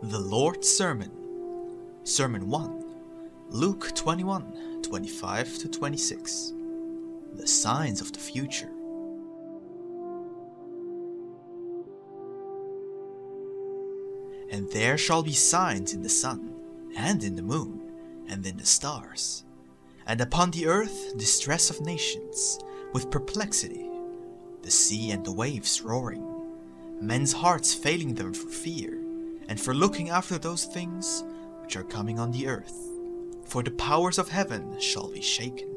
The Lord's Sermon, Sermon 1, Luke 21, 25-26. The Signs of the Future. And there shall be signs in the sun, and in the moon, and in the stars, and upon the earth distress of nations, with perplexity, the sea and the waves roaring, men's hearts failing them for fear, and for looking after those things which are coming on the earth, for the powers of heaven shall be shaken.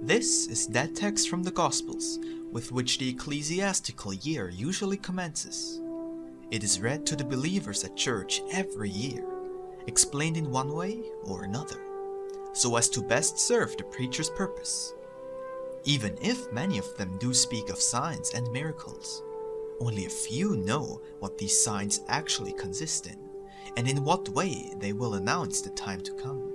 This is that text from the Gospels with which the ecclesiastical year usually commences. It is read to the believers at church every year, explained in one way or another, so as to best serve the preacher's purpose. Even if many of them do speak of signs and miracles, only a few know what these signs actually consist in, and in what way they will announce the time to come.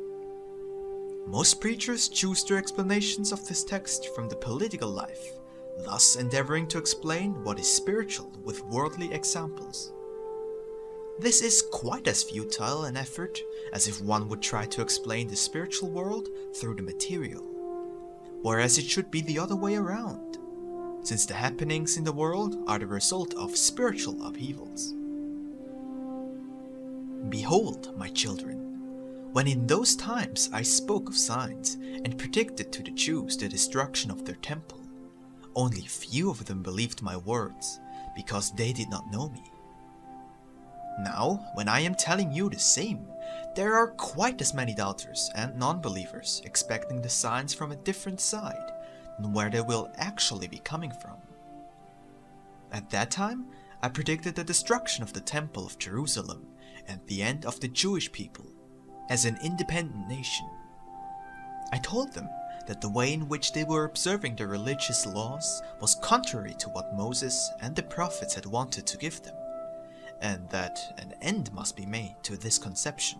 Most preachers choose their explanations of this text from the political life, thus endeavoring to explain what is spiritual with worldly examples. This is quite as futile an effort as if one would try to explain the spiritual world through the material, whereas it should be the other way around, since the happenings in the world are the result of spiritual upheavals. Behold, my children, when in those times I spoke of signs and predicted to the Jews the destruction of their temple, only few of them believed my words, because they did not know me. Now, when I am telling you the same, there are quite as many doubters and non-believers expecting the signs from a different side than where they will actually be coming from. At that time, I predicted the destruction of the Temple of Jerusalem and the end of the Jewish people as an independent nation. I told them that the way in which they were observing their religious laws was contrary to what Moses and the prophets had wanted to give them, and that an end must be made to this conception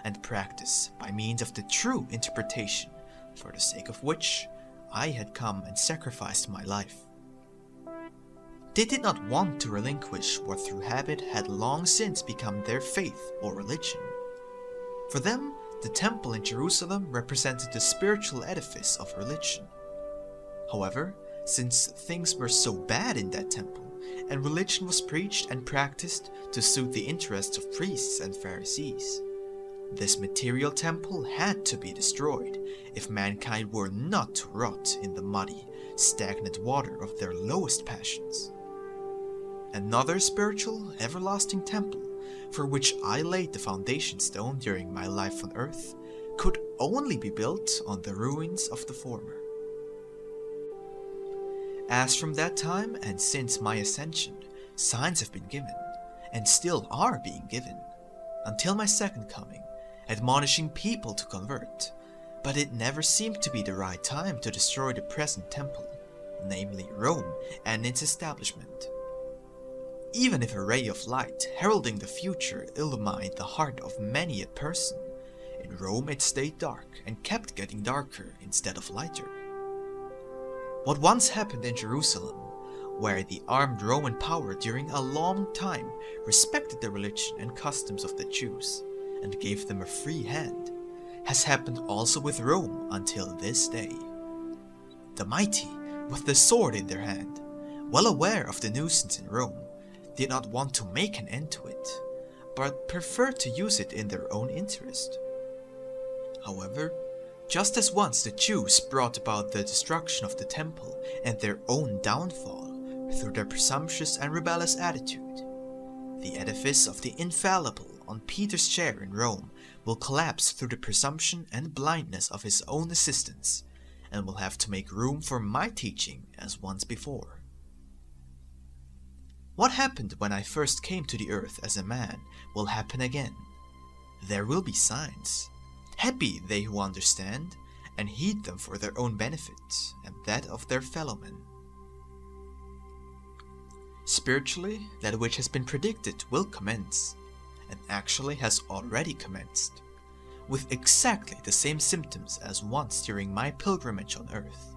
and practice by means of the true interpretation, for the sake of which I had come and sacrificed my life. They did not want to relinquish what through habit had long since become their faith or religion. For them, the temple in Jerusalem represented the spiritual edifice of religion. However, since things were so bad in that temple, and religion was preached and practiced to suit the interests of priests and Pharisees, this material temple had to be destroyed if mankind were not to rot in the muddy, stagnant water of their lowest passions. Another spiritual, everlasting temple, for which I laid the foundation stone during my life on earth, could only be built on the ruins of the former. As from that time and since my ascension, signs have been given, and still are being given, until my second coming, admonishing people to convert, but it never seemed to be the right time to destroy the present temple, namely Rome and its establishment. Even if a ray of light heralding the future illumined the heart of many a person, in Rome it stayed dark and kept getting darker instead of lighter. What once happened in Jerusalem, where the armed Roman power during a long time respected the religion and customs of the Jews and gave them a free hand, has happened also with Rome until this day. The mighty, with the sword in their hand, well aware of the nuisance in Rome, did not want to make an end to it, but preferred to use it in their own interest. However, just as once the Jews brought about the destruction of the temple and their own downfall through their presumptuous and rebellious attitude, the edifice of the infallible on Peter's chair in Rome will collapse through the presumption and blindness of his own assistants, and will have to make room for my teaching as once before. What happened when I first came to the earth as a man will happen again. There will be signs. Happy they who understand and heed them for their own benefit and that of their fellowmen. Spiritually, that which has been predicted will commence, and actually has already commenced, with exactly the same symptoms as once during my pilgrimage on earth.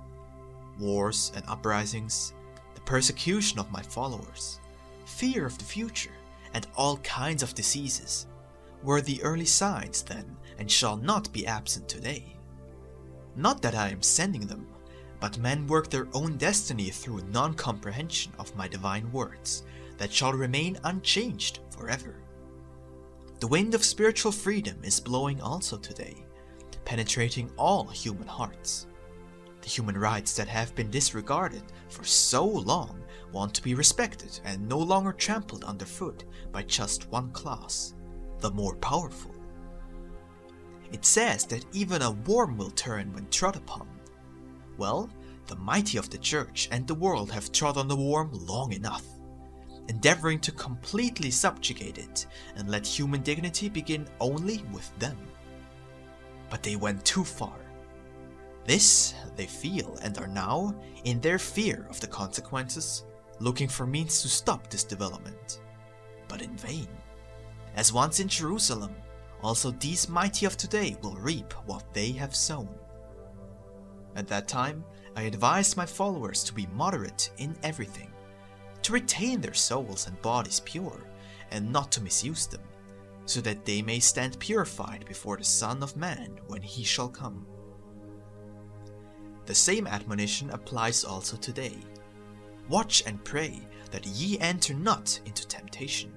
Wars and uprisings, the persecution of my followers, fear of the future, and all kinds of diseases, were the early signs then, and shall not be absent today. Not that I am sending them, but men work their own destiny through non-comprehension of my divine words, that shall remain unchanged forever. The wind of spiritual freedom is blowing also today, penetrating all human hearts. The human rights that have been disregarded for so long want to be respected and no longer trampled underfoot by just one class, the more powerful. It says that even a worm will turn when trod upon. Well, the mighty of the church and the world have trod on the worm long enough, endeavoring to completely subjugate it and let human dignity begin only with them. But they went too far. This they feel and are now, in their fear of the consequences, looking for means to stop this development. But in vain. As once in Jerusalem, also these mighty of today will reap what they have sown. At that time, I advised my followers to be moderate in everything, to retain their souls and bodies pure, and not to misuse them, so that they may stand purified before the Son of Man when he shall come. The same admonition applies also today. Watch and pray that ye enter not into temptation.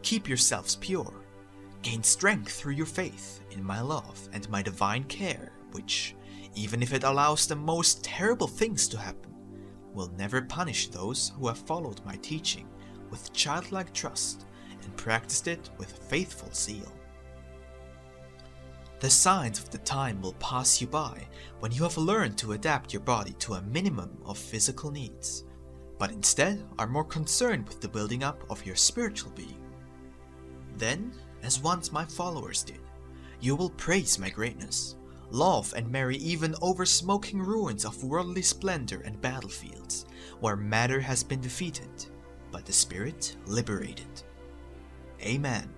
Keep yourselves pure. Gain strength through your faith in my love and my divine care, which, even if it allows the most terrible things to happen, will never punish those who have followed my teaching with childlike trust and practiced it with faithful zeal. The signs of the time will pass you by when you have learned to adapt your body to a minimum of physical needs, but instead are more concerned with the building up of your spiritual being. Then, as once my followers did, you will praise my greatness, love and marry even over smoking ruins of worldly splendor and battlefields, where matter has been defeated, but the spirit liberated. Amen.